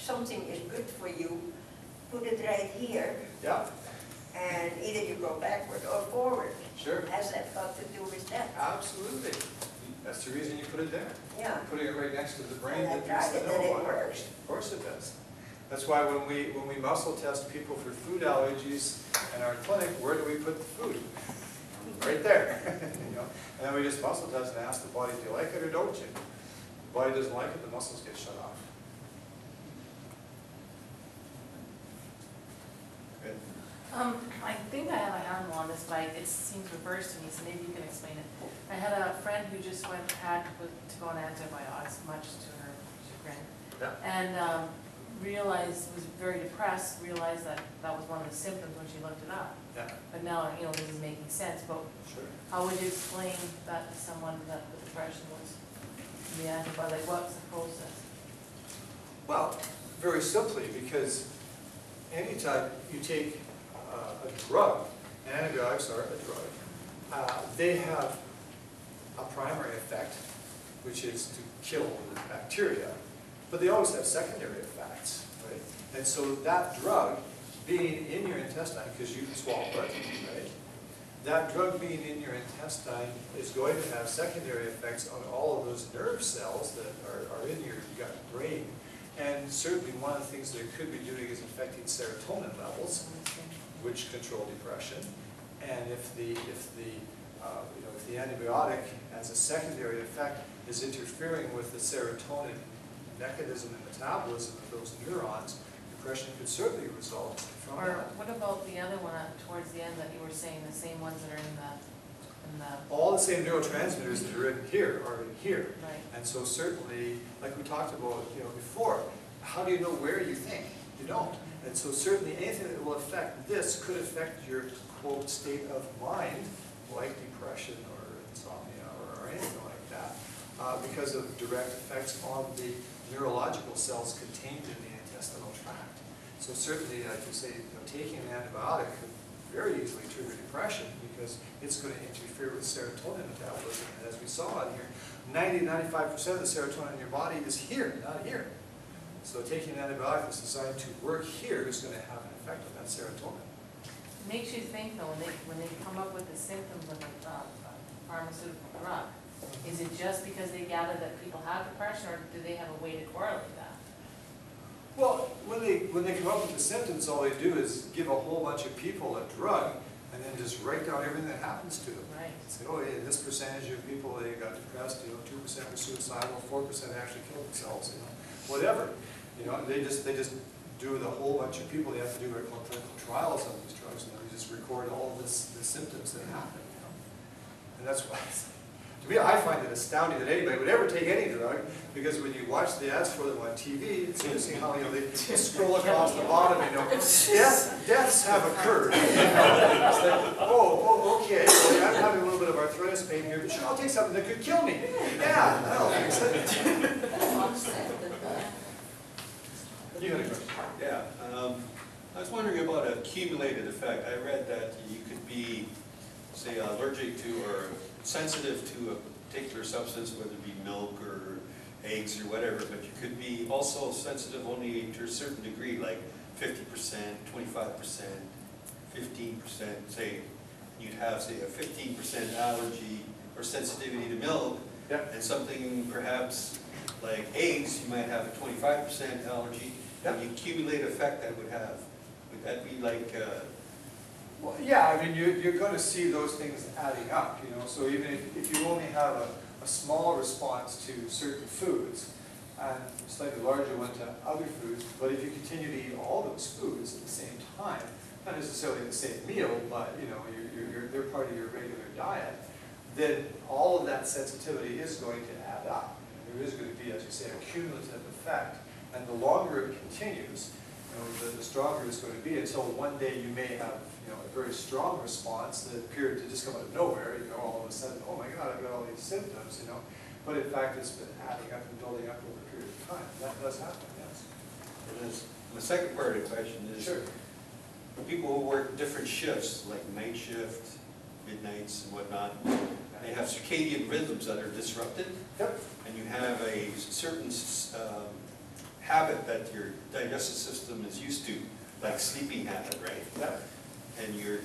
something is good for you, put it right here, Yeah, and either you go backward or forward. sure. Has that got to do with that? Absolutely. That's the reason you put it there. Yeah. Putting it right next to the brain And I that tried needs it to and know it about it. works. Of course it does. That's why when we muscle test people for food allergies in our clinic, where do we put the food? Right there. You know? And then we just muscle test and ask the body, do you like it or don't you? If the body doesn't like it, the muscles get shut off. Good. I think I have a handle on this, but it seems reversed to me, so maybe you can explain it. I had a friend who just had to go on antibiotics, much to her chagrin. Yeah. And was very depressed, realized that that was one of the symptoms when she looked it up. Yeah. But now, this is making sense, but Sure. how would you explain that to someone that the depression was the antibiotic? What's the process? Well, very simply, because anytime you take a drug, and antibiotics are a drug, they have a primary effect, which is to kill the bacteria, but they always have secondary effects, right? And so that drug being in your intestine, because you can swallow it, right? That drug being in your intestine is going to have secondary effects on all of those nerve cells that are in your gut brain. And certainly one of the things that it could be doing is affecting serotonin levels, which control depression. And if the antibiotic as a secondary effect is interfering with the serotonin mechanism and metabolism of those neurons, depression could certainly result from Or that. what about the other one towards the end that you were saying, the same ones that are in the All the same neurotransmitters that are in here are in here. right. And so certainly, like we talked about before, how do you know where you think? You don't. And so certainly anything that will affect this could affect your, quote, state of mind, like depression or insomnia or anything like that, because of direct effects on the neurological cells contained in the intestinal tract. So certainly, like you say, taking an antibiotic could very easily trigger depression because it's going to interfere with serotonin metabolism. And as we saw in here, 90–95% of the serotonin in your body is here, not here. So taking an antibiotic that's designed to work here is going to have an effect on that serotonin. It makes you think though, when they come up with the symptoms of a pharmaceutical drug, is it just because they gather that people have depression, or do they have a way to correlate that? Well, when they come up with the symptoms, all they do is give a whole bunch of people a drug and then just write down everything that happens to them. Right. Say, oh yeah, this percentage of people, they got depressed, 2% were suicidal, 4% actually killed themselves, whatever. They just do the whole bunch of people. They have to do their clinical trials on these drugs, and they just record all of the symptoms that happen. And that's why, to me, I find it astounding that anybody would ever take any drug, because when you watch the ads for them on TV, it's interesting how they scroll across the bottom. Deaths have occurred. It's like, oh, okay. Well, I'm having a little bit of arthritis pain here, but sure, I'll take something that could kill me. Yeah, that'll fix it. You had a question. Yeah, I was wondering about a cumulative effect. I read that you could be, say, allergic to or sensitive to a particular substance, whether it be milk or eggs or whatever, but you could be also sensitive only to a certain degree, like 50%, 25%, 15%. Say, you'd have, say, a 15% allergy or sensitivity to milk, Yep. and something perhaps like eggs, you might have a 25% allergy. Yep. The cumulative effect that would have, would that be like? Well, yeah, I mean, you're going to see those things adding up, So even if you only have a small response to certain foods and a slightly larger one to other foods, but if you continue to eat all those foods at the same time, not necessarily the same meal, but they're part of your regular diet, then all of that sensitivity is going to add up. There is going to be, as you say, a cumulative effect. And the longer it continues, the stronger it's going to be, until one day you may have a very strong response that appeared to just come out of nowhere, all of a sudden, oh my God, I've got all these symptoms, But in fact, it's been adding up and building up over a period of time. That does happen, yes. And the second part of the question is, Sure. people who work different shifts, like night shift, midnights and whatnot, they have circadian rhythms that are disrupted. Yep. And you have a certain habit that your digestive system is used to, like sleeping habit, right? Yeah. And you're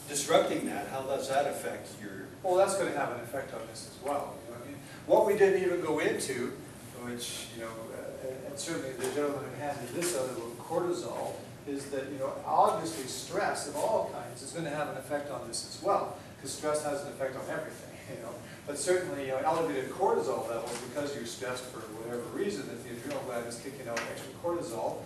disrupting that, how does that affect your? Well, that's going to have an effect on this as well. You know what I mean? What we didn't even go into, which, you know, and certainly the gentleman who handed this out about cortisol, is that, you know, obviously stress of all kinds is going to have an effect on this as well, because stress has an effect on everything, you know. But certainly, you know, elevated cortisol levels, because you're stressed for whatever reason, that the adrenal gland is kicking out extra cortisol,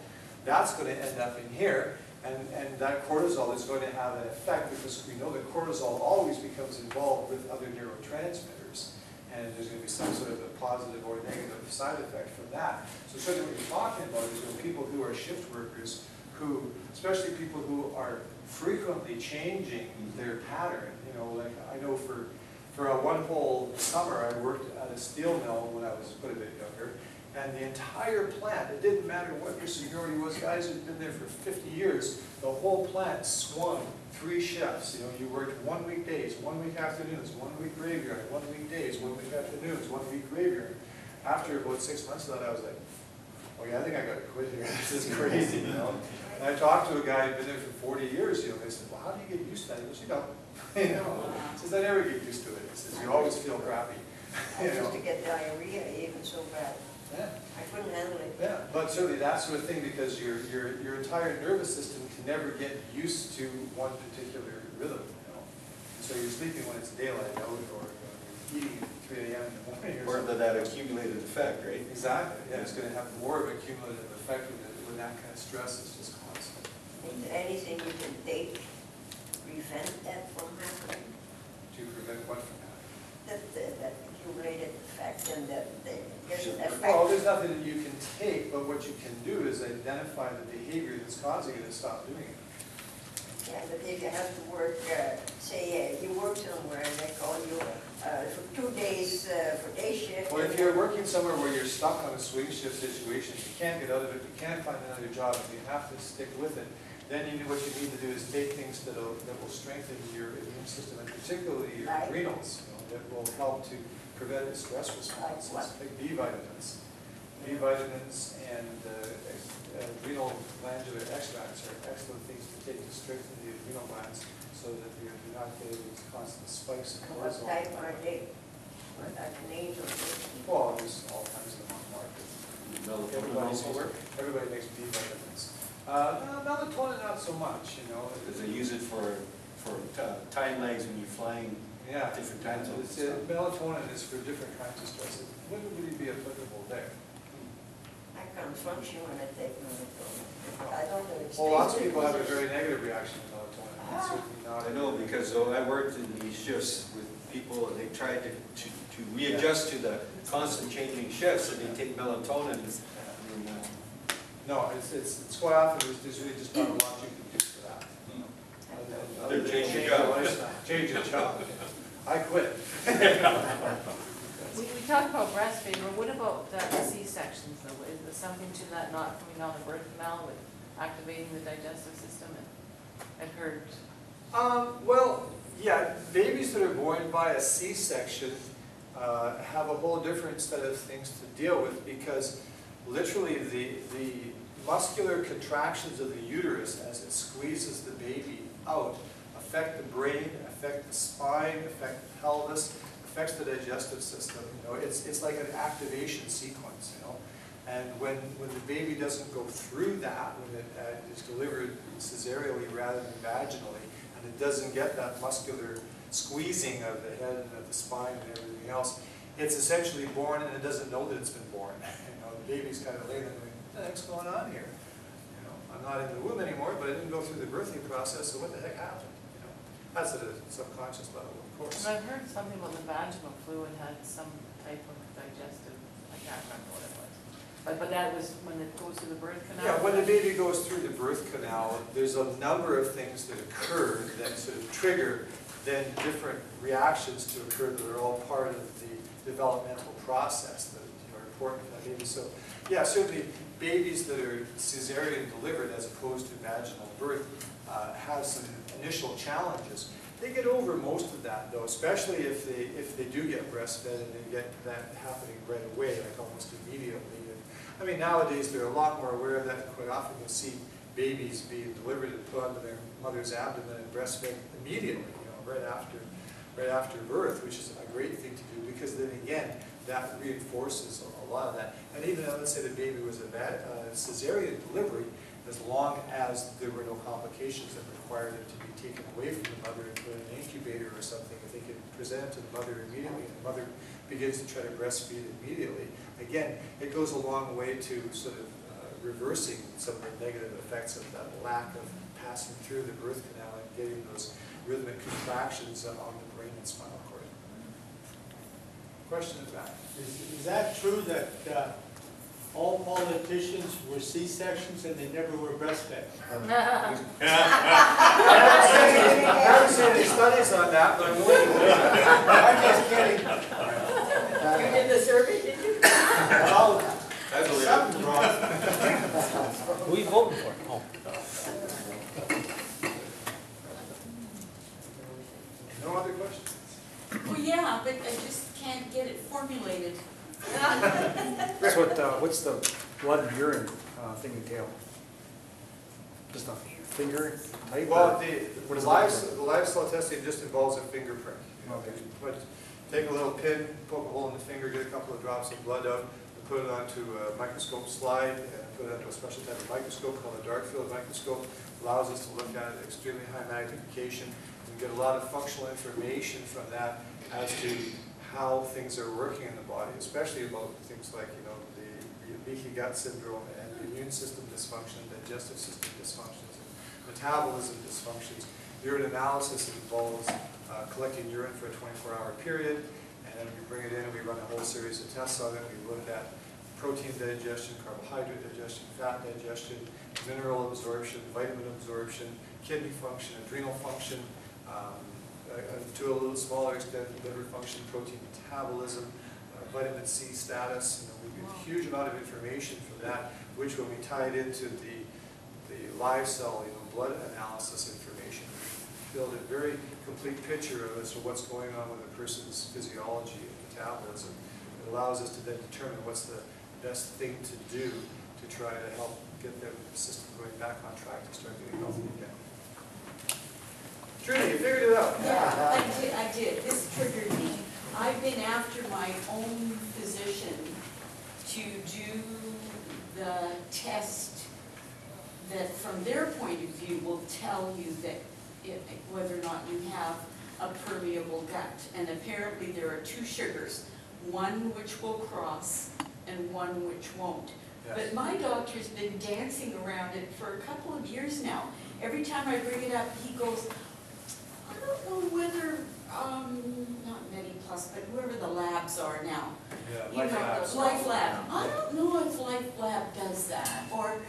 that's going to end up in here. And that cortisol is going to have an effect, because we know that cortisol always becomes involved with other neurotransmitters. And there's going to be some sort of a positive or negative side effect from that. So certainly what you're talking about is, you know, people who are shift workers, who, especially people who are frequently changing their pattern. You know, like I know for one whole summer I worked at a steel mill when I was quite a bit younger. And the entire plant, it didn't matter what your seniority was, guys who'd been there for 50 years, the whole plant swung 3 shifts. You know, you worked 1 week days, 1 week afternoons, 1 week graveyard, 1 week days, 1 week afternoons, 1 week graveyard. After about 6 months of that, I was like, oh yeah, I think I gotta quit here. This is crazy, you know. And I talked to a guy who'd been there for 40 years, you know, and I said, well, how do you get used to that? He goes, you know. You know, he says, I never get used to it. He says, you always feel crappy. I used to get diarrhea even so bad. Yeah. I couldn't handle it. Yeah, but certainly that sort of thing, because your entire nervous system can never get used to one particular rhythm, you know. So you're sleeping when it's daylight out, or you're eating at 3 a.m. in the morning. Or that accumulated effect, right? Exactly. Yeah, it's going to have more of a cumulative effect when that kind of stress is just constant. Is there anything you can take to prevent that from happening? To prevent what from happening? That accumulated effect, and that there's an effect. Well, there's nothing that you can take, but what you can do is identify the behavior that's causing it and stop doing it. Yeah, but if you have to work, say you work somewhere and they call you for 2 days for day shift. Well, if you're working somewhere where you're stuck on a swing shift situation, you can't get out of it, you can't find another job, and you have to stick with it, then what you need to do is take things that will strengthen your immune system, and particularly your adrenals, you know, that will help to prevent the stress response. Like B vitamins. B vitamins and adrenal glandular extracts are excellent things to take to strengthen the adrenal glands, so that you're not getting these constant spikes in What cortisol. type are they? What type of names are they? Well, there's all kinds of them on the market. Everybody makes B vitamins. Melatonin, not so much, you know. Because they use it for time lags when you're flying. Yeah, different kinds of melatonin is for different kinds of stress. It wouldn't really be applicable there. I can't function when I take melatonin. I don't know. Well, lots of people have a very negative reaction to melatonin. It's certainly not. I know, because I worked in these shifts with people, and they tried to readjust to the constant changing shifts, and they take melatonin. And, no, it's quite often, there's really just not a lot you can do for that. They're changing your job. Change your job. I quit. We talked about breastfeeding, but what about the C-sections though? Is there something to that not coming out of the birth canal with activating the digestive system? I've heard. Well, yeah, babies that are born by a C-section have a whole different set of things to deal with, because literally the muscular contractions of the uterus as it squeezes the baby out affect the brain, affect the spine, affect the pelvis, affects the digestive system. You know, it's like an activation sequence, you know. And when the baby doesn't go through that, when it is delivered cesareally rather than vaginally, and it doesn't get that muscular squeezing of the head and of the spine and everything else, it's essentially born and it doesn't know that it's been born. You know, the baby's kind of laying there going, what the heck's going on here? You know, I'm not in the womb anymore, but I didn't go through the birthing process, so what the heck happened? You know, that's at a subconscious level, of course. And I've heard something about the vaginal fluid had some type of digestive, I can't remember what it was. But that was when it goes through the birth canal? Yeah, when the baby goes through the birth canal, there's a number of things that occur that sort of trigger then different reactions to occur that are all part of the developmental process that are important for that baby. So, yeah, certainly babies that are cesarean delivered as opposed to vaginal birth have some initial challenges. They get over most of that though, especially if they do get breastfed and they get that happening right away, like almost immediately. And I mean, nowadays, they're a lot more aware of that, and quite often you'll see babies being delivered and put onto their mother's abdomen and breastfed immediately, right after birth, which is a great thing to do, because then again, that reinforces a lot of that. And even though, let's say the baby was a cesarean delivery, as long as there were no complications that required it to be taken away from the mother and put in an incubator or something, if they can present it to the mother immediately, and the mother begins to try to breastfeed immediately, again, it goes a long way to sort of reversing some of the negative effects of that lack of passing through the birth canal and getting those rhythmic contractions on the brain and spinal cord. Question in back. Is that true that all politicians were C-sections and they never were breastfed? I haven't seen any studies on that, but I'm willing to believe it. I'm just kidding. You did the survey, did you? Well, That's a something's wrong. Who are you voting for? Oh. No other questions? Well, yeah, but I just can't get it formulated. What's the blood and urine thing entail? Just a finger type? Well, or the what is live cell testing just involves a fingerprint. Okay. Take a little pin, poke a hole in the finger, get a couple of drops of blood out, and put it onto a microscope slide, and put it onto a special type of microscope called a dark field microscope. Allows us to look at it at extremely high magnification and get a lot of functional information from that as to how things are working in the body, especially about things like, the leaky gut syndrome and immune system dysfunction, digestive system dysfunctions, and metabolism dysfunctions. Urine analysis involves collecting urine for a 24-hour period, and then we bring it in and we run a whole series of tests on it. We look at protein digestion, carbohydrate digestion, fat digestion, mineral absorption, vitamin absorption, kidney function, adrenal function, to a little smaller extent, liver function, protein metabolism, vitamin C status. We get a huge amount of information from that, which when we tie it into the live cell, blood analysis information, we build a very complete picture of as to what's going on with a person's physiology and metabolism. It allows us to then determine what's the best thing to do to try to help get their system going back on track to start getting healthy again. Trudy, you figured it out. Yeah, I did. This triggered me. I've been after my own physician to do the test that from their point of view will tell you that whether or not you have a permeable gut. And apparently there are two sugars, one which will cross and one which won't. Yes. But my doctor's been dancing around it for a couple of years now. Every time I bring it up, he goes, I don't know whether, not MediPlus, but whoever the labs are now. Yeah, You Life know, Labs. Life Lab. I don't know if Life Lab does that, or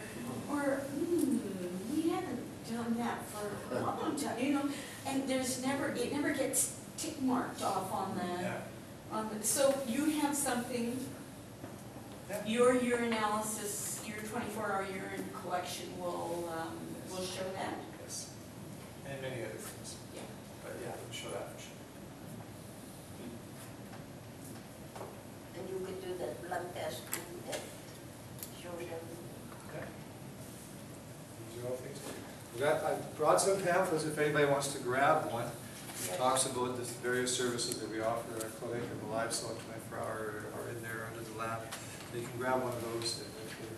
we haven't done that for a long time, and it never gets tick marked off on the, so you have something, Yeah. your urinalysis, your 24-hour urine collection will show that? Yes. And many other things. Yeah. But yeah, we'll show that for sure. And you could do that blood test that shows everything. Okay. These are all things. I brought some pamphlets if anybody wants to grab one. It talks about the various services that we offer at our clinic, and the live cell 24-hour are in there under the lab. You can grab one of those. If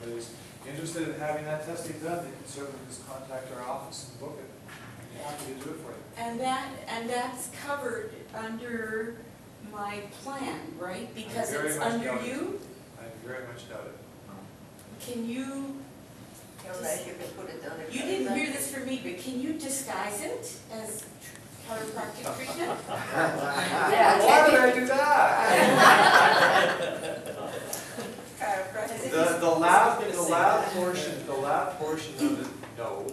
anybody's interested in having that testing done, they can certainly just contact our office and book it. We're happy to do it for you. And that's covered under my plan, right? Because very it's much under doubt it. you? I very much doubt it. Can you, Unless you can put it on a. you didn't hear this from me, but can you disguise it as chiropractic treatment? Yeah, Why would I do that? chiropractic. The lab portion of it, no,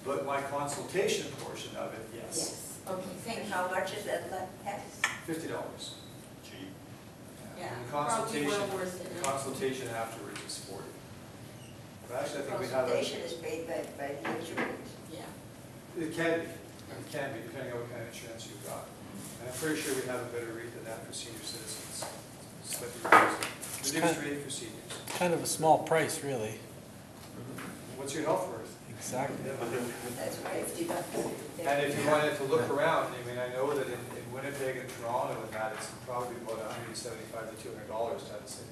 but my consultation portion of it, yes. Yes, okay, thank And you. how much is that lab test? $50. Gee. Yeah, And the probably well worth it. consultation afterwards is 40. But actually, I think we have a, Consultation is paid by the insurance. Yeah. it can be, depending on what kind of insurance you've got. And I'm pretty sure we have a better rate than that for senior citizens. Slightly reduced rate for seniors. kind of a small price, really. What's your health worth? Exactly. That's right. And if you wanted to look around, I mean, I know that in Winnipeg and Toronto and that, it's probably about $175 to $200 to have the same.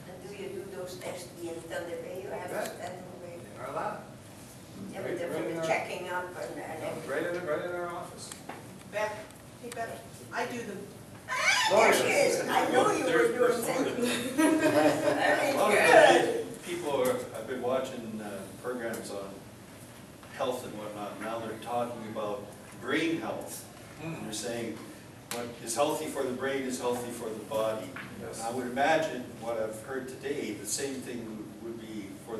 And do you do those tests in Thunder Bay, or have Right. that in Thunder Bay? In our lab. Yeah, Right- but right in the our- checking up and everything. Right in our office. Beth, hey Beth, I do the, There she is, I knew you were doing something. Very A lot good. of people are, I've been watching programs on health and whatnot, now they're talking about brain health. And they're saying, what is healthy for the brain is healthy for the body. Yes. And I would imagine, what I've heard today, the same thing would be for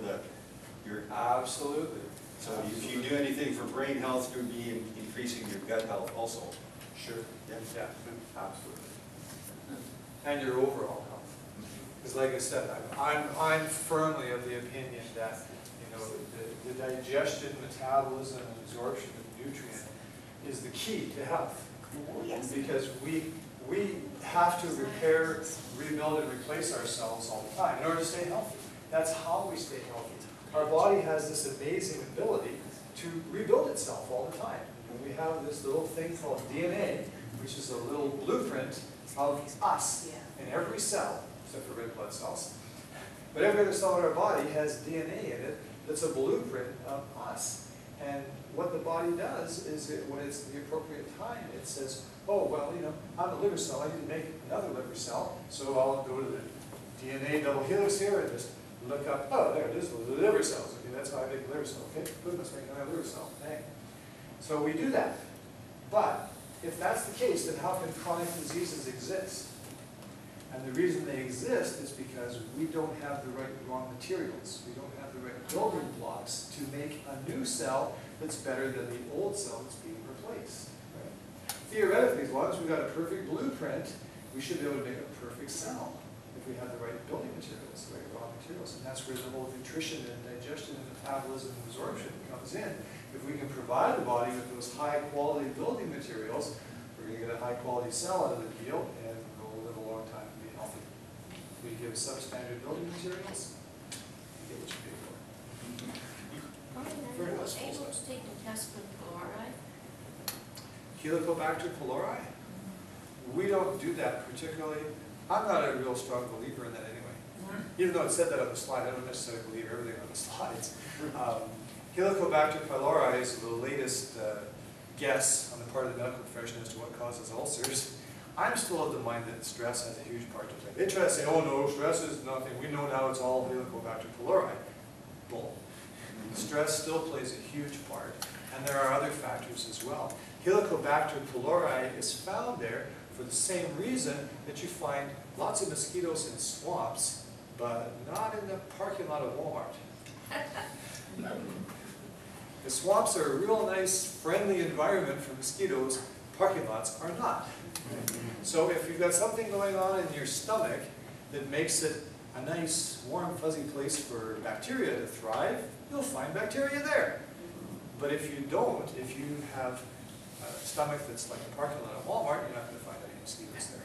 your, Absolutely. so if you do anything for brain health, you'd be increasing your gut health also. Sure. Yeah. Yeah, absolutely. And your overall health. Because like I said, I'm firmly of the opinion that, you know, the digestion, metabolism, and absorption of nutrient is the key to health. Oh, yes. Because we have to repair, rebuild, and replace ourselves all the time in order to stay healthy. That's how we stay healthy. Our body has this amazing ability to rebuild itself all the time. And we have this little thing called DNA, which is a little blueprint of us in every cell, except for red blood cells. But every other cell in our body has DNA in it that's a blueprint of us. And what the body does is, when it's the appropriate time, it says, oh, well, you know, I'm a liver cell, I need to make another liver cell, so I'll go to the DNA double helix here and just look up, oh, there it is, the liver cells. Okay, that's how I make a liver cell. Okay, good, let's make another liver cell. Bang. So we do that. But if that's the case, then how can chronic diseases exist? And the reason they exist is because we don't have the right raw materials. We don't have the right building blocks to make a new cell that's better than the old cell that's being replaced. Right? Theoretically, as long as we've got a perfect blueprint, we should be able to make a perfect cell if we have the right building materials, the right raw materials. And that's where the whole nutrition and digestion and metabolism and absorption comes in. If we can provide the body with those high-quality building materials, we're going to get a high-quality cell out of the deal, and we'll live a long time and be healthy. If we give substandard building materials, you get what you pay for. Are you able to take the test with chloride? Helicobacter pylori? We don't do that particularly. I'm not a real strong believer in that anyway. Even though it said that on the slide, I don't necessarily believe everything on the slides. Helicobacter pylori is the latest guess on the part of the medical profession as to what causes ulcers. I'm still of the mind that stress has a huge part to play. They try to say, oh no, stress is nothing. We know now it's all Helicobacter pylori. Bull. Stress still plays a huge part, and there are other factors as well. Helicobacter pylori is found there for the same reason that you find lots of mosquitoes in swamps, but not in the parking lot of Walmart. The swamps are a real nice, friendly environment for mosquitoes. Parking lots are not. So if you've got something going on in your stomach that makes it a nice, warm, fuzzy place for bacteria to thrive, you'll find bacteria there. But if you don't, if you have a stomach that's like a parking lot at Walmart, you're not going to find any mosquitoes there.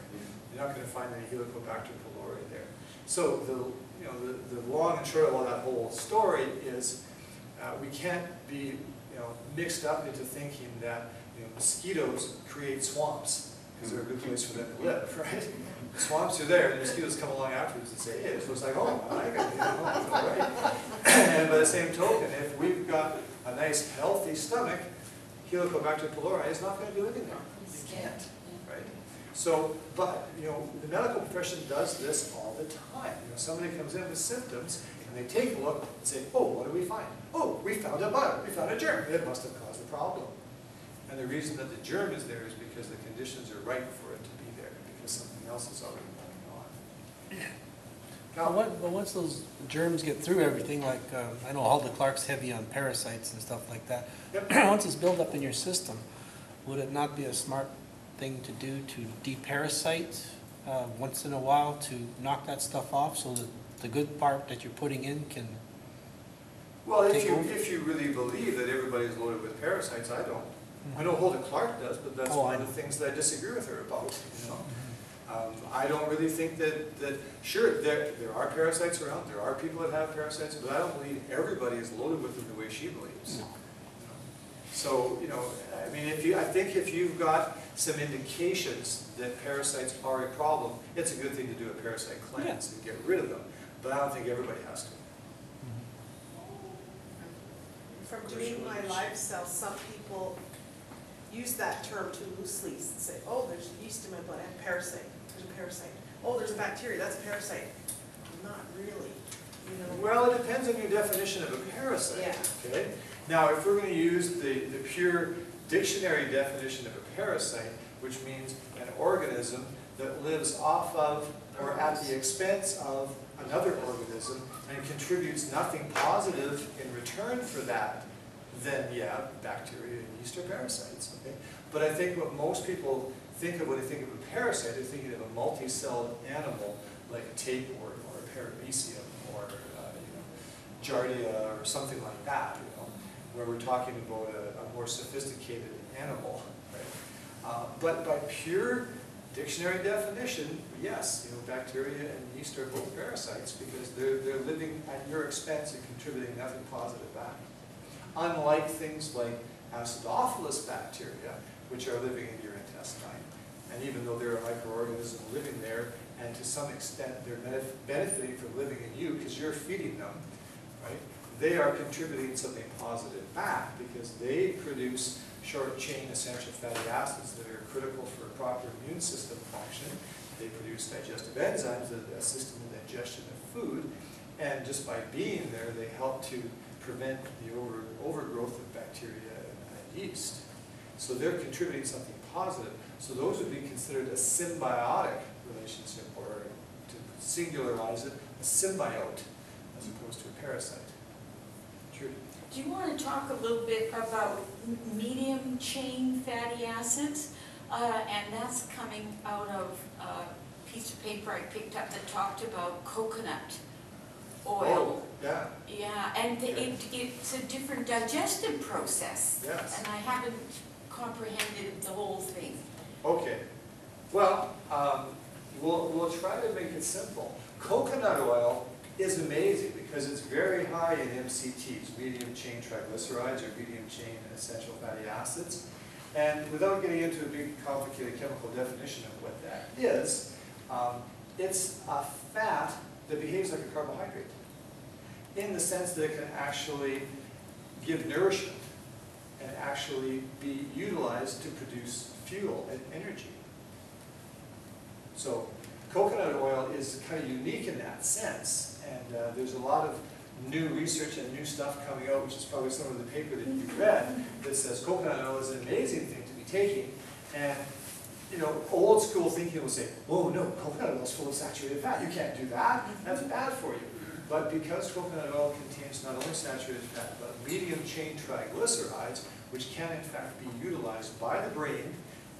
You're not going to find any Helicobacter pylori there. So the long and short of all that whole story is we can't be mixed up into thinking that mosquitoes create swamps because they're a good place for them to live, right? The swamps are there, and the mosquitoes come along afterwards and say, hey, this looks like home. I like it. Right? And by the same token, if we've got a nice, healthy stomach, Helicobacter pylori is not going to do anything there. You can't, right? So, but the medical profession does this all the time. Somebody comes in with symptoms, and they take a look and say, oh, what do we find? Oh, we found a bug. We found a germ. It must have caused the problem. And the reason that the germ is there is because the conditions are right for it to be there, because something else is already going on. But once those germs get through everything, like I know Hulda Clark's heavy on parasites and stuff like that. Yep. Once it's built up in your system, would it not be a smart thing to do to deparasite once in a while to knock that stuff off so that the good part that you're putting in can Well, take over? if you really believe that everybody's loaded with parasites, I don't. I know Hulda Clark does, but that's Oh, one I of the know. things that I disagree with her about. I don't really think sure, there are parasites around, there are people that have parasites, but I don't believe everybody is loaded with them the way she believes. No. So, I mean, I think if you've got some indications that parasites are a problem, it's a good thing to do a parasite cleanse and get rid of them. But I don't think everybody has to. From doing my live cells, some people use that term too loosely and say, oh, there's yeast in my blood, I have parasite, there's a parasite. Oh, there's a bacteria, that's a parasite. Not really, Well, it depends on your definition of a parasite. Yeah. Okay? Now, if we're going to use the pure dictionary definition of a parasite, which means an organism that lives off of or at the expense of another organism and contributes nothing positive in return for that, then yeah, bacteria and yeast are parasites. Okay? But I think what most people think of when they think of a parasite, they're thinking of a multi-celled animal like a tapeworm or a paramecium or Giardia or something like that, where we're talking about a more sophisticated animal. Right? But by pure dictionary definition, yes, bacteria and yeast are both parasites because they're living at your expense and contributing nothing positive back. Unlike things like acidophilus bacteria, which are living in your intestine, and even though they're a microorganism living there, and to some extent they're benefiting from living in you because you're feeding them, right? They are contributing something positive back because they produce short-chain essential fatty acids that are critical for a proper immune system function. They produce digestive enzymes that assist in the digestion of food, and just by being there, they help to prevent the overgrowth of bacteria and yeast. So they're contributing something positive. So those would be considered a symbiotic relationship, or to singularize it, a symbiote, as opposed to a parasite. Judy? Do you want to talk a little bit about medium chain fatty acids? And that's coming out of a piece of paper I picked up that talked about coconut oil. Oh, yeah. Yeah, and it's a different digestive process. Yes. And I haven't comprehended the whole thing. Okay. Well, we'll try to make it simple. Coconut oil is amazing because it's very high in MCTs, medium chain triglycerides or medium chain essential fatty acids. And without getting into a big complicated chemical definition of what that is, it's a fat that behaves like a carbohydrate in the sense that it can actually give nourishment and actually be utilized to produce fuel and energy. So coconut oil is kind of unique in that sense, and there's a lot of new research and new stuff coming out, which is probably some of the paper that you've read, that says coconut oil is an amazing thing to be taking. And old school thinking will say, oh no, coconut oil is full of saturated fat. You can't do that. That's bad for you. But because coconut oil contains not only saturated fat, but medium chain triglycerides, which can in fact be utilized by the brain,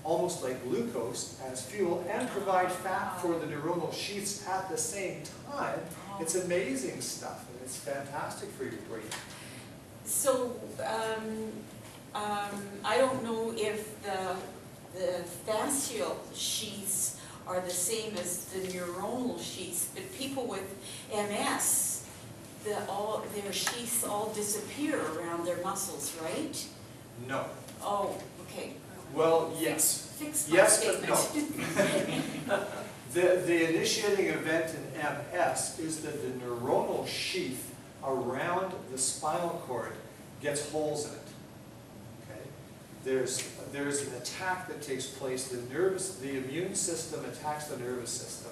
almost like glucose, as fuel, and provide fat for the neuronal sheaths at the same time, it's amazing stuff, and it's fantastic for your brain. So, I don't know if the fascial sheaths are the same as the neuronal sheaths, but people with MS, their sheaths all disappear around their muscles, right? No. Oh, okay. Well, yes. Fix my Yes, statement. but no. The initiating event in MS is that the neuronal sheath around the spinal cord gets holes in it. Okay? There's an attack that takes place. The immune system attacks the nervous system.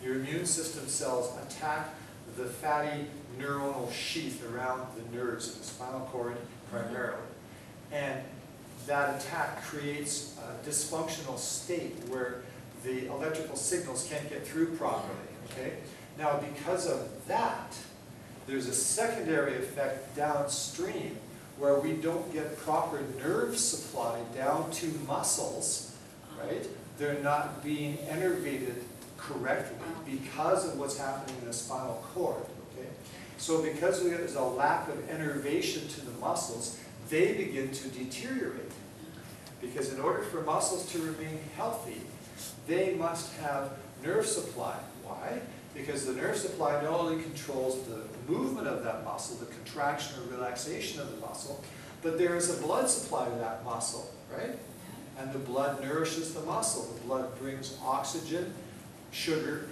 Your immune system cells attack the fatty neuronal sheath around the nerves in the spinal cord primarily. And that attack creates a dysfunctional state where the electrical signals can't get through properly. Okay? Now, because of that, there's a secondary effect downstream where we don't get proper nerve supply down to muscles, right? They're not being innervated correctly because of what's happening in the spinal cord, okay? So because there's a lack of innervation to the muscles, they begin to deteriorate. Because in order for muscles to remain healthy, they must have nerve supply. Why? Because the nerve supply not only controls the movement of that muscle, the contraction or relaxation of the muscle, but there is a blood supply to that muscle, right? And the blood nourishes the muscle. The blood brings oxygen, sugar,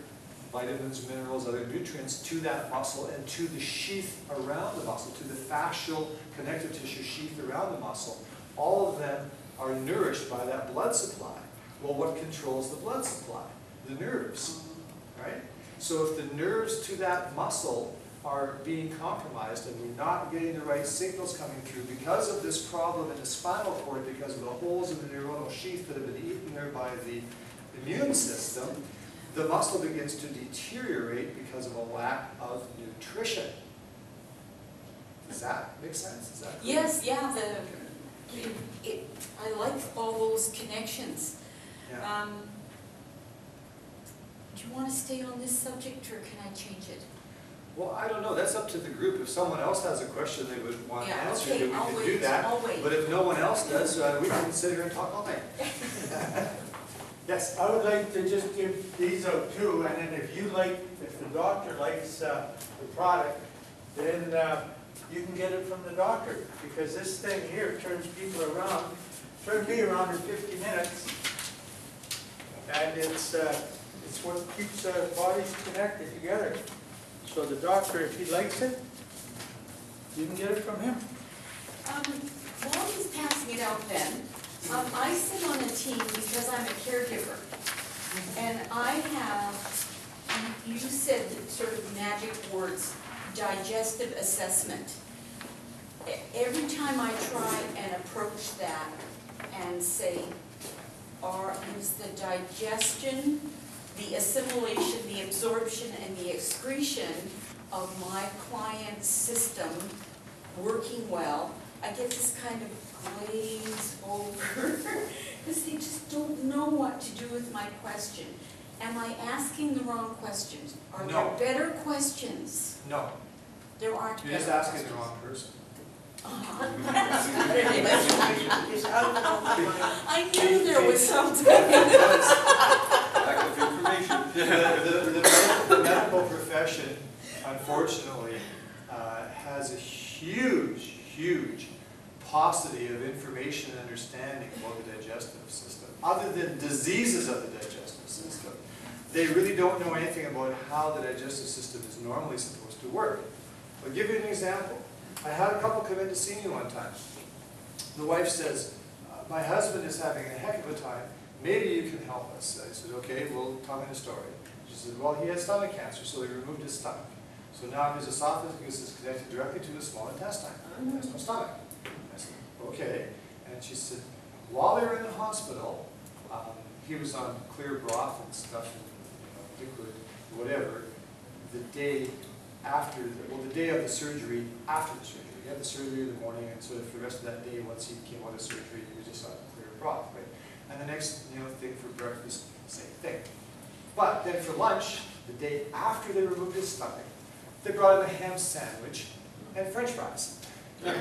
vitamins, minerals, other nutrients to that muscle and to the sheath around the muscle, to the fascial connective tissue sheath around the muscle. All of them are nourished by that blood supply. Well, what controls the blood supply? The nerves, right? So if the nerves to that muscle are being compromised and we're not getting the right signals coming through because of this problem in the spinal cord, because of the holes in the neuronal sheath that have been eaten there by the immune system, the muscle begins to deteriorate because of a lack of nutrition. Does that make sense? Is that clear? Yes, yeah, I like all those connections. Yeah. Do you want to stay on this subject, or can I change it? Well, I don't know. That's up to the group. If someone else has a question they would want Yeah, answered, okay, then we I'll can wait, do that. I'll wait. But if no one else does, we can sit here and talk all night. Yes? I would like to just give these out too, and then if the doctor likes the product, then you can get it from the doctor, because this thing here turns people around, turned me around in 50 minutes, and it's what keeps bodies connected together. So the doctor, if he likes it, you can get it from him. While he's passing it out then, I sit on a team because I'm a caregiver. And I have, you said sort of magic words, digestive assessment. Every time I try and approach that and say, is the digestion, the assimilation, the absorption, and the excretion of my client's system working well, I get this kind of glaze over because they just don't know what to do with my question. Am I asking the wrong questions? Are No. there better questions? No. There aren't better You're just asking the questions. wrong person. It's out of my mind. I knew there was something. Lack of information. The medical profession, unfortunately, has a huge paucity of information and understanding about the digestive system. Other than diseases of the digestive system, they really don't know anything about how the digestive system is normally supposed to work. I'll give you an example. I had a couple come in to see me one time. The wife says, my husband is having a heck of a time. Maybe you can help us. I said, okay, well, tell me the story. She said, well, he had stomach cancer, so they removed his stomach. So now his esophagus is connected directly to his small intestine. He has no stomach. I said, okay. And she said, while they were in the hospital, he was on clear broth and stuff, and, liquid, whatever, the day after, the day of the surgery, after the surgery. He had the surgery in the morning, and so for the rest of that day, once he came out of surgery, he was just on clear broth, right? And the next, thing for breakfast, same thing. But then for lunch, the day after they removed his stomach, they brought him a ham sandwich and French fries. And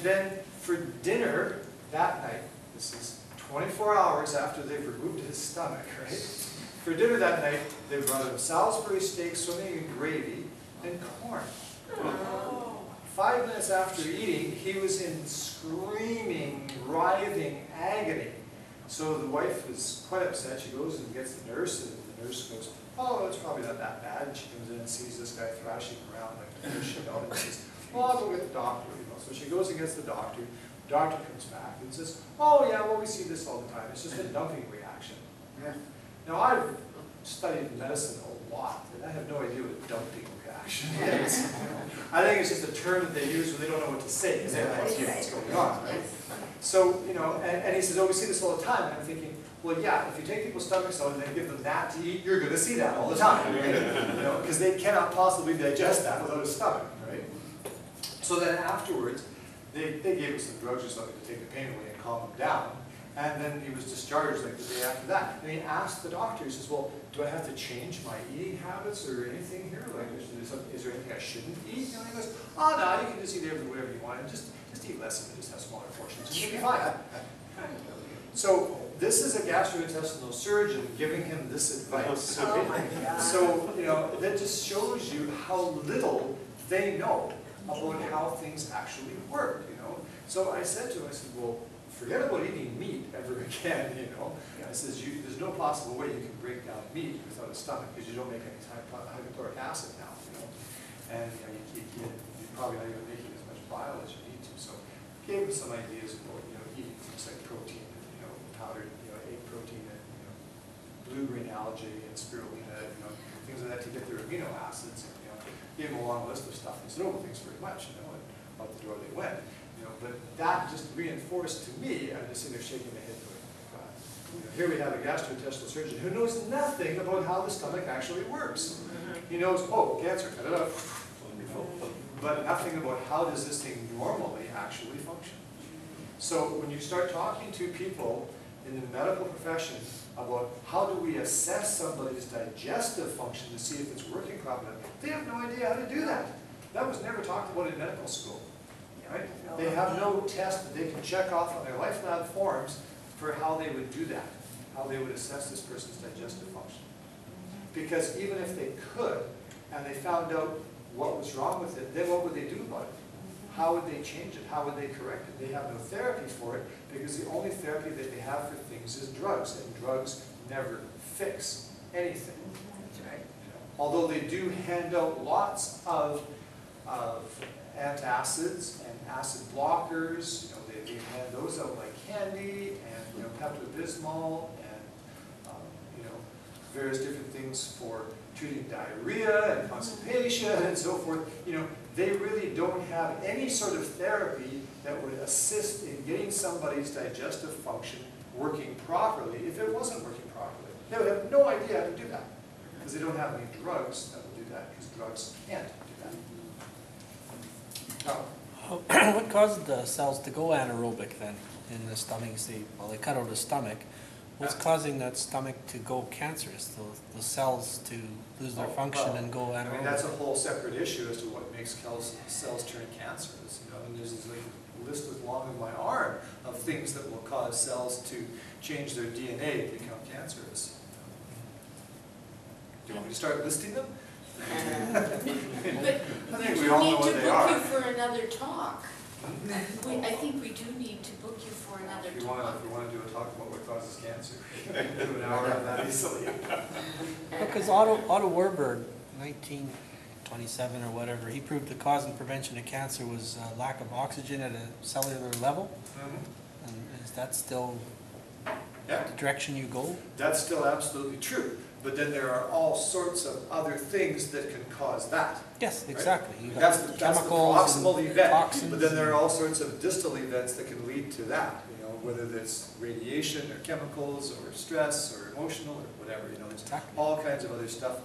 then for dinner that night, this is 24 hours after they've removed his stomach, right? For dinner that night, they brought him Salisbury steak, swimming in gravy, and corn. 5 minutes after eating, he was in screaming, writhing agony. So the wife was quite upset. She goes and gets the nurse, and the nurse goes, oh, it's probably not that bad. And she comes in and sees this guy thrashing around like a fish, and says, well, I'll go get the doctor. So she goes and gets the doctor. The doctor comes back and says, oh yeah, well, we see this all the time. It's just a dumping reaction. Yeah. Now, I've studied medicine a lot, and I have no idea what a dumping reaction is. I think it's just a term that they use when they don't know what to say, because they don't know what's going on, right? So, and he says, oh, we see this all the time. And I'm thinking, well, yeah, if you take people's stomachs out and then give them that to eat, you're going to see that all the time, right? Because they cannot possibly digest that without a stomach, right? So then afterwards, they gave him some drugs or something to take the pain away and calm him down. And then he was discharged like the day after that. And he asked the doctor, he says, well, do I have to change my eating habits or anything here? Like, is there anything I shouldn't eat? And he goes, oh, no, you can just eat whatever you want. And just eat less of it, just have smaller portions. And you'll be fine. So this is a gastrointestinal surgeon giving him this advice. Oh my God. So, you know, that just shows you how little they know about how things actually work, you know. So I said to him, I said, well, forget about eating meat ever again, you know. I says, there's no possible way you can break down meat without a stomach because you don't make any hydrochloric acid now, you know. And you know, you're probably not even making as much bile as you need to. So gave him some ideas about, you know, eating things like protein, you know, powdered, you know, egg protein and, you know, blue-green algae and spirulina, you know, things like that to get their amino acids. And, you know, gave him a long list of stuff. He said, oh, well, thanks very much, you know, and out the door they went. You know, but that just reinforced to me, I'm just sitting there shaking my head going, you know, here we have a gastrointestinal surgeon who knows nothing about how the stomach actually works. He knows, oh, cancer, cut it out. But nothing about how does this thing normally actually function. So when you start talking to people in the medical profession about how do we assess somebody's digestive function to see if it's working properly, they have no idea how to do that. That was never talked about in medical school. Right? They have no test that they can check off on their life lab forms for how they would do that, how they would assess this person's digestive function. Because even if they could, and they found out what was wrong with it, then what would they do about it? How would they change it? How would they correct it? They have no therapy for it because the only therapy that they have for things is drugs, and drugs never fix anything. Right? Although they do hand out lots of antacids and acid blockers, you know, they hand those out like candy, and you know, Pepto-Bismol, and you know, various different things for treating diarrhea and constipation and so forth. You know, they really don't have any sort of therapy that would assist in getting somebody's digestive function working properly if it wasn't working properly. They would have no idea how to do that because they don't have any drugs that will do that because drugs can't do that. What caused the cells to go anaerobic then in the stomach? See, well, they cut out the stomach. What's causing that stomach to go cancerous, the cells to lose their function and go anaerobic? I mean, that's a whole separate issue as to what makes cells turn cancerous. You know, and there's like a list as long as my arm of things that will cause cells to change their DNA to become cancerous. Do you want me to start listing them? But I think we we all know need what to they book are. you for another talk. I think we do need to book you for another If you talk. want to do a talk about what causes cancer, do an hour on that easily. Because Otto Warburg, 1927 or whatever, he proved the cause and prevention of cancer was lack of oxygen at a cellular level. And is that still Yeah, the direction you go? that's still absolutely true. But then there are all sorts of other things that can cause that. Yes, exactly. You got That's the chemicals proximal and event. toxins. But then there are all sorts of distal events that can lead to that. You know, whether it's radiation or chemicals or stress or emotional or whatever. You know, there's Exactly. all kinds of other stuff.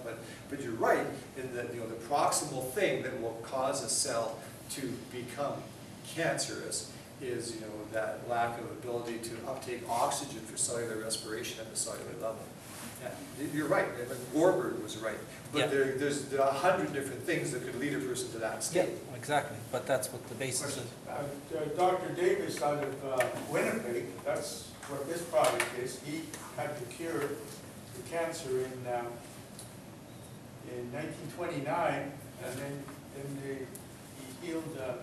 But you're right in that, you know, the proximal thing that will cause a cell to become cancerous is, you know, that lack of ability to uptake oxygen for cellular respiration at the cellular level. Yeah, you're right. I mean, Warburg was right. But Yeah. there's 100 different things that could lead a person to that Yeah, state. exactly. But that's what the basis is. Dr. Davis out of Winnipeg, that's what this product is. He had to cure the cancer in 1929, and then he healed a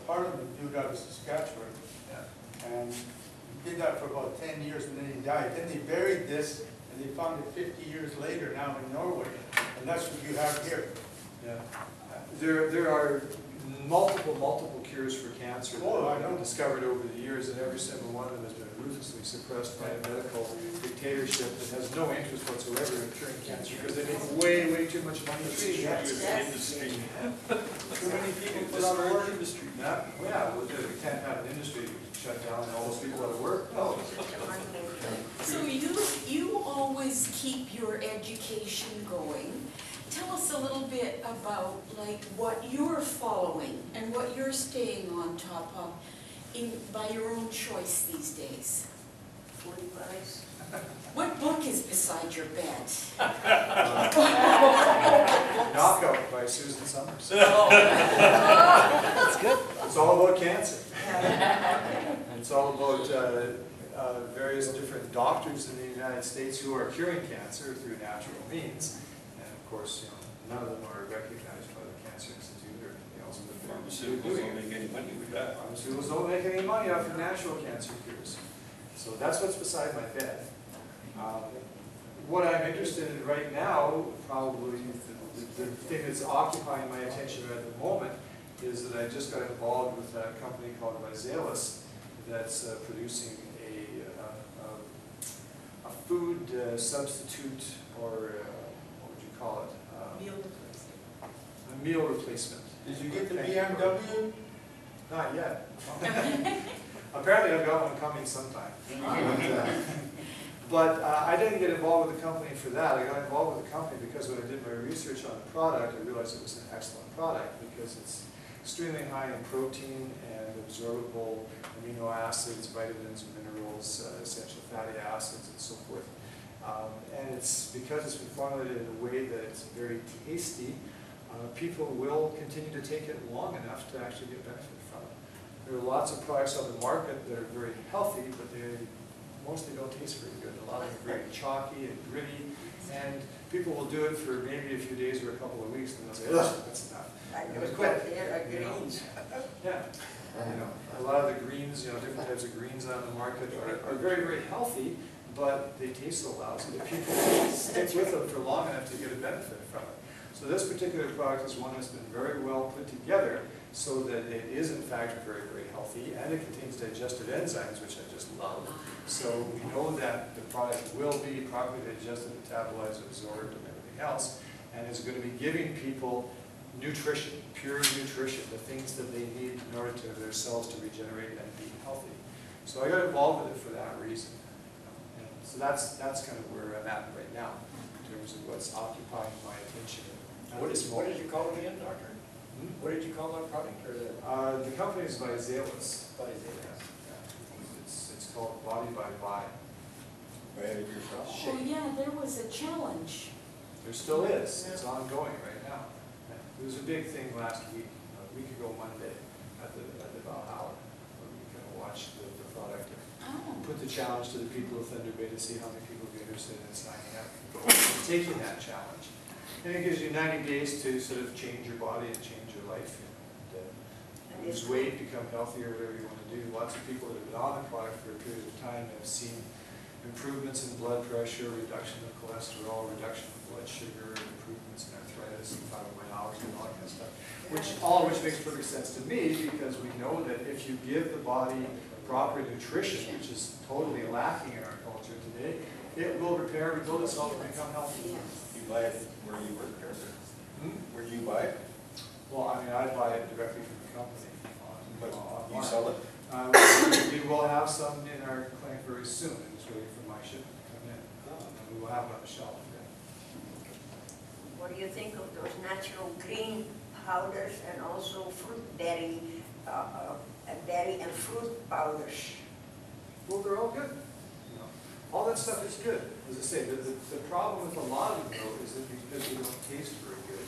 Parliament dude out of Saskatchewan. Yeah. And he did that for about 10 years, and then he died. Then they buried this, and they found it 50 years later now in Norway. And that's what you have here. Yeah. There are multiple cures for cancer that Oh, I have know. been discovered over the years, and every single one of them has been ruthlessly suppressed by a medical dictatorship that has no interest whatsoever in curing cancer because they make way too much money treating cancer. Too many people put Destroy out work. the industry. Yeah, well, we can't have an industry shut down and all those people out of work. No. So you always keep your education going. Tell us a little bit about like what you're following and what you're staying on top of by your own choice these days. 45s. What book is beside your bed? Knockout by Susan Summers. That's good. It's all about cancer. And it's all about various different doctors in the United States who are curing cancer through natural means. And of course, none of them are recognized by the Cancer Institute or anything else. But Pharmaceuticals don't make any money with that. Pharmaceuticals don't make any money off of natural cancer cures. So that's what's beside my bed. What I'm interested in right now, probably the thing that's occupying my attention at the moment, is that I just got involved with a company called Visalis that's producing a food substitute, or what would you call it? Meal replacement. A meal replacement. Did you get the BMW? Not yet. Apparently I've got one coming sometime. But I didn't get involved with the company for that. I got involved with the company because when I did my research on the product, I realized it was an excellent product because it's extremely high in protein and absorbable amino acids, vitamins, minerals, essential fatty acids, and so forth. And it's because it's been formulated in a way that it's very tasty, people will continue to take it long enough to actually get benefit from it. There are lots of products on the market that are very healthy, but they mostly don't taste very good. A lot of them are very chalky and gritty, and people will do it for maybe a few days or a couple of weeks, and they'll say, "Ugh, that's enough." Like And those they quit. Cordillera greens. Yeah, a lot of the greens, different types of greens on the market are very, very healthy, but they taste so lousy that people stick with them for long enough to get a benefit from it. So this particular product is one that's been very well put together so that it is in fact very, very healthy, and it contains digestive enzymes, which I just love. So we know that the product will be properly digested, metabolized, absorbed, and everything else, and is going to be giving people nutrition, pure nutrition, the things that they need in order to their cells to regenerate and be healthy. So I got involved with it for that reason. And so that's kind of where I'm at right now in terms of what's occupying my attention. What did you call it again, doctor? What did you call that product, or The company is Visalis. Visalis? It's called Body by Body. Right at yourself? Oh, yeah, there was a challenge. There still is. It's ongoing right now. It was a big thing last week, a week ago Monday, at the Valhalla, where we kind of watched the product and put the challenge to the people of Thunder Bay to see how many people would be interested in signing up and taking that challenge. And it gives you 90 days to sort of change your body and change your life and lose weight, become healthier, whatever you want to do. Lots of people that have been on the product for a period of time have seen improvements in blood pressure, reduction of cholesterol, reduction of blood sugar, improvements in arthritis and fibromyalgia and all that kind of stuff. All of which makes perfect sense to me, because we know that if you give the body proper nutrition, which is totally lacking in our culture today, it will repair, rebuild itself, and become healthy. You buy it where you work, or where do you buy it? Well, I mean, I buy it directly from the company. But online. you sell it? We will have some in our clinic very soon. I'm just waiting for my shipment to come in. And we will have it on the shelf. What do you think of those natural green powders and also berry and fruit powders? Well, they're all good. All that stuff is good. As I say, the problem with a lot of them, though, is that because they don't taste very good,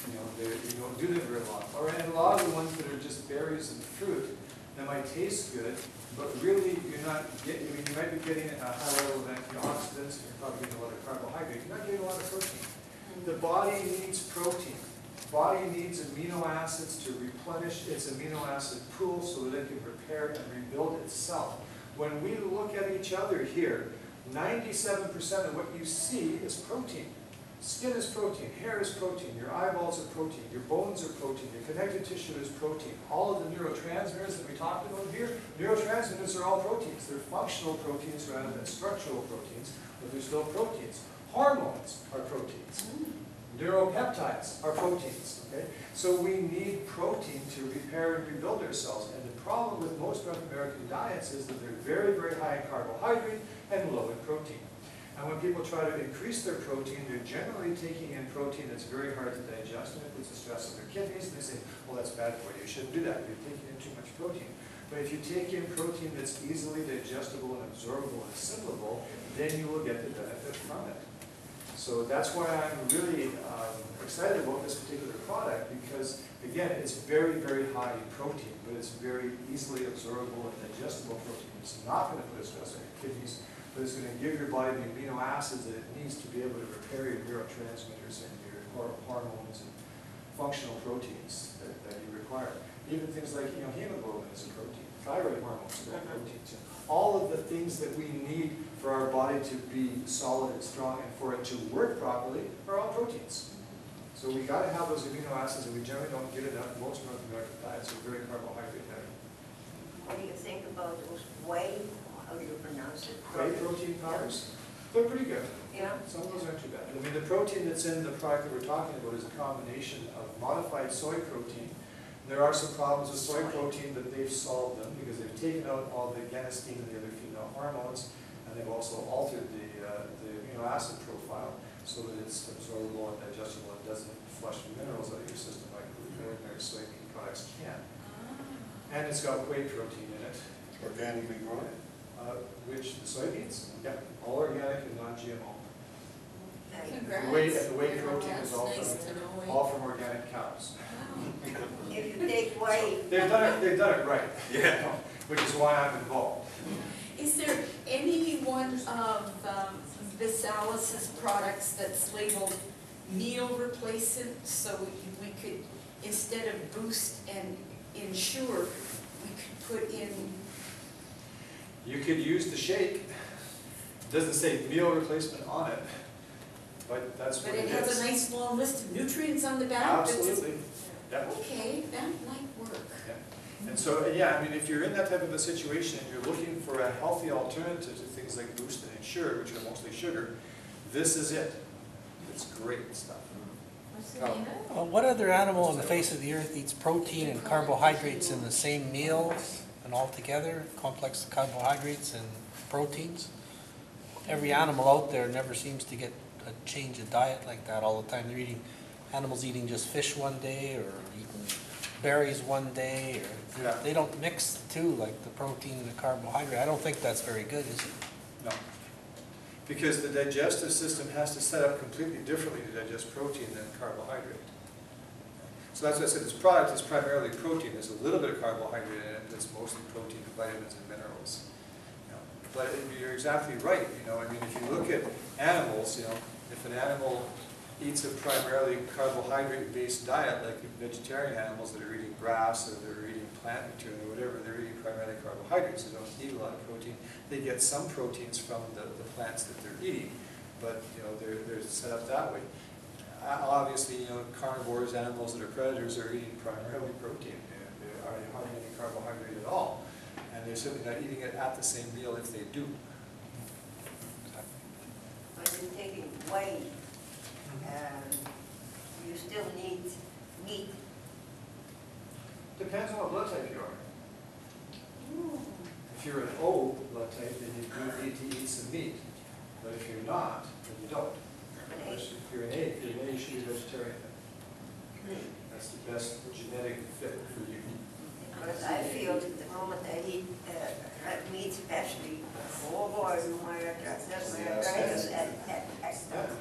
you don't do them very long. And a lot of the ones that are just berries and fruit, they might taste good, but really you're not getting, you might be getting a high level of antioxidants, you're probably getting a lot of carbohydrates, you're not getting a lot of protein. The body needs protein. The body needs amino acids to replenish its amino acid pool so that it can repair and rebuild itself. When we look at each other here, 97% of what you see is protein. Skin is protein, hair is protein, your eyeballs are protein, your bones are protein, your connective tissue is protein. All of the neurotransmitters that we talked about here, neurotransmitters are all proteins. They're functional proteins rather than structural proteins, but they're still proteins. Hormones are proteins. Neuropeptides are proteins. Okay? So we need protein to repair and rebuild ourselves. And the problem with most North American diets is that they're very, very high in carbohydrate and low in protein. And when people try to increase their protein, they're generally taking in protein that's very hard to digest, and it puts a stress on their kidneys, and they say, well, that's bad for you, you shouldn't do that, you're taking in too much protein. But if you take in protein that's easily digestible and absorbable and assimilable, then you will get the benefit from it. So that's why I'm really excited about this particular product, because again, it's very, very high in protein, but it's very easily absorbable and digestible protein. It's not going to put a stress on your kidneys, but it's going to give your body the amino acids that it needs to be able to repair your neurotransmitters and your hormones and functional proteins that you require. Even things like, hemoglobin is a protein, thyroid hormones are proteins. All of the things that we need for our body to be solid and strong and for it to work properly are all proteins. So we got to have those amino acids, and we generally don't get enough. Most North American diets are very carbohydrate heavy. What do you think about those whey, how do you pronounce it? Whey protein powders, they're pretty good. Yeah. Some of those aren't too bad. I mean, the protein that's in the product that we're talking about is a combination of modified soy protein. There are some problems with soy protein, but they've solved them because they've taken out all the genistein and the other female hormones, and they've also altered the amino acid profile so that it's absorbable and digestible and doesn't flush the minerals out of your system like ordinary soybean products can. And it's got whey protein in it. Organically grown? Which, the soybeans? Yeah, all organic and non-GMO. Congrats. The whey protein is That's nice to know. all from organic cows. If you take whey, They've done it right. Yeah. Which is why I'm involved. Is there any one of Vesalis's products that's labeled meal replacement, so we could, instead of boost and ensure, we could put in? You could use the shake. It doesn't say meal replacement on it, but that's what But it is. it has a nice long list of nutrients on the back. that's just- Absolutely. Yeah. Okay, that might work. Yeah. And so, yeah, I mean, if you're in that type of a situation and you're looking for a healthy alternative to things like Boost and Ensure, which are mostly sugar, this is it. It's great stuff. What's the name of it? Well, what other animal on the face of the earth eats protein and carbohydrates in the same meals and all together, complex carbohydrates and proteins? Every animal out there never seems to get a change of diet like that all the time. They're eating, animals eating just fish one day or eating berries one day, or Yeah. they don't mix the two, like the protein and the carbohydrate. I don't think that's very good, is it? No. Because the digestive system has to set up completely differently to digest protein than carbohydrate. So that's why I said this product is primarily protein. There's a little bit of carbohydrate in it, but it's mostly protein, vitamins, and minerals. But you're exactly right. I mean, if you look at animals, if an animal eats a primarily carbohydrate-based diet, like vegetarian animals that are eating grass or they're eating plant material or whatever, they're eating primarily carbohydrates. They don't need a lot of protein. They get some proteins from the plants that they're eating, but they're set up that way. Obviously, carnivores, animals that are predators, are eating primarily protein. They hardly any carbohydrate at all, and they're certainly not eating it at the same meal if they do. when you're taking whey, you still need meat. Depends on what blood type you are. If you're an O blood type, then you do need to eat some meat. But if you're not, then you don't. If you're an A, you should be vegetarian. That's the best genetic fit for you. Because I feel that the moment I eat red meat especially, oh boy, my arthritis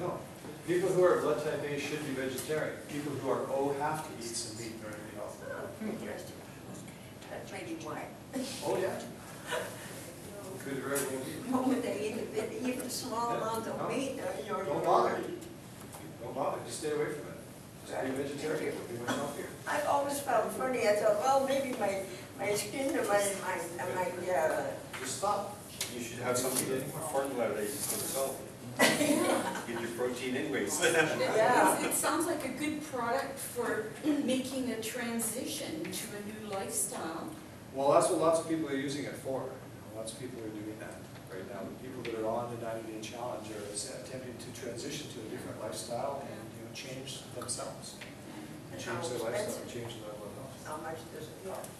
No. People who are blood type A should be vegetarian. People who are O have to eat some meat in order to be healthy. Interesting. That's maybe why. Oh, yeah. Could very well be. The moment I eat a bit, even a small amount of meat, Don't bother. Don't bother. Just stay away from it. Just be vegetarian. It'll be much healthier. I've always felt funny. I thought, well, maybe my skin or my Just stop. You should have some formula that you can solve. Get your protein anyways. Yeah. It sounds like a good product for making a transition to a new lifestyle. Well, that's what lots of people are using it for. Lots of people are doing that right now. The people that are on the 90-day challenge are attempting to transition to a different lifestyle and change themselves. And Change how their lifestyle, expensive? change their level of health. How much does it cost?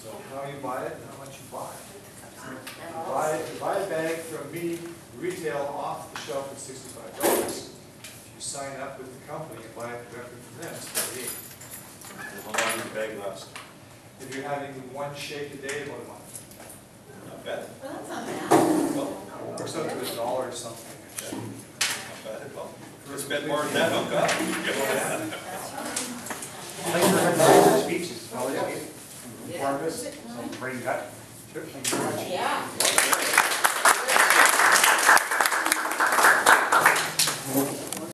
So how you buy it and how much you buy. And You buy a bag from me, retail off the shelf at $65. If you sign up with the company and buy it directly from them, it's $38. How long does the bag last? If you're having one shake a day, about a month. Not bad. Well, that's not bad. Well, Works out to $1 or something. not bad at all. spent more than that on coffee. Thanks for having the speeches. Oh, yeah. Informed us, some brain gut. Thank you very much. Yeah.